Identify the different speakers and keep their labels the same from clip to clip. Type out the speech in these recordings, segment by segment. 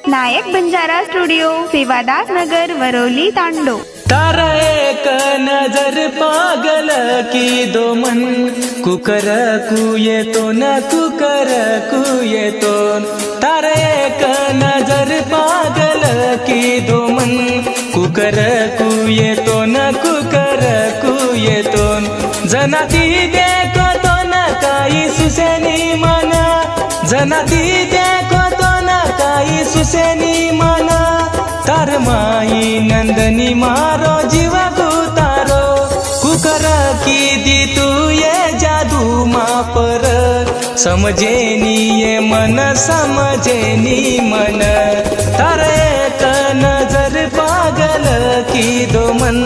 Speaker 1: नायक Banjara studio, Sevadas नगर, Varolii, तांडो।
Speaker 2: तारा एक नजर पागल की दो मन, कुकर कुये तो न कुकर कुये तो। तारा एक नजर पागल की दो मन, कुकर कुये तो न कुकर कुये तो। जनाती देखो तो न काही सुसेनी मना, जनाती देखो तो न काही सुसेनी मना। तार माई नंदनी मारो जीवा तारो, कुकर की दी तू ये जादू माँ पर। समझे नी ये मन, समझे नी मन। तार एक नजर पागल की दो मन,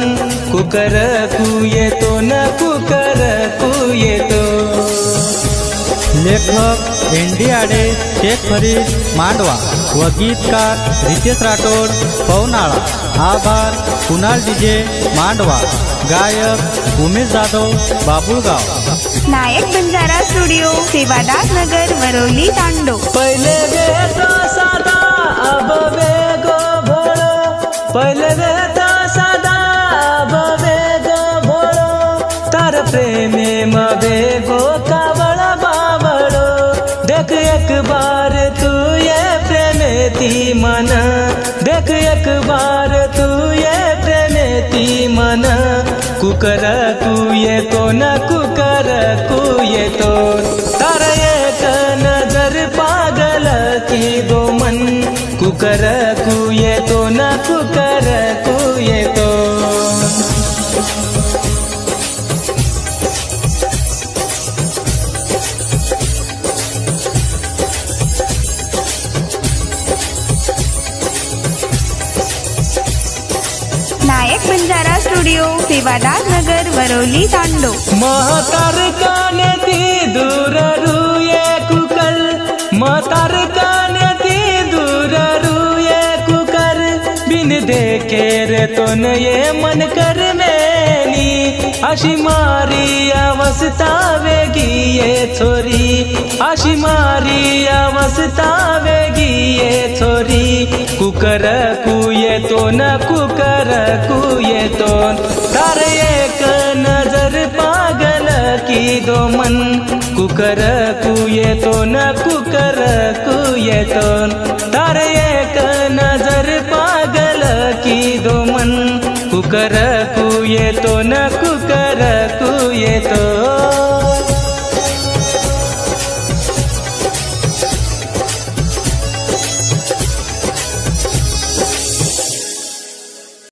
Speaker 2: कुकर कुये तो न कुकर कुये तो।
Speaker 3: लेखक भेंडी आडे, शेख फरीद मांडवा व गीतकार रितेश राठोड पवनाळा। आभार कुणाल डीजे मांडवा, गायक उमेश जाधव बाबुळगाव।
Speaker 1: नायक बंजारा स्टूडियो, सेवादास नगर, वरोली, तांडो।
Speaker 2: पहले वेतो सादा अब वेगो भोळो, पहले वेतो सादा अब वेगो भोळो। तार प्रेमे म वेगो कावळ बावळो। देख एक बार तू ये प्रेमेती मन, देख एक बार तू ये प्रेमेती मन। कुकर कुये तो न कुकर कुये तो। तार एक नजर पागल की दो मन, कुकर कुये तो न कुकर कुये तो।
Speaker 1: नायक बंजारा स्टूडियो, सेवादास नगर, वरोली, तांडो।
Speaker 2: महतार काने ती दूर रुये कुकर, महतार काने ती दूर रुये कुकर। बिन देखे रे तो न ये मन कर मैनी, अशी मारी अवस्था वेगी ये छोरी, अशी मारी अवस्था वेगी ये छोरी। कुकर कुये तो न कुकर कुये तो। तार एक नजर पागल की दो मन, कुकर कुये तो न कुकर कुये तो। तार एक नजर पागल की दो मन, कुकर कुये तो न कुकर कुये तो।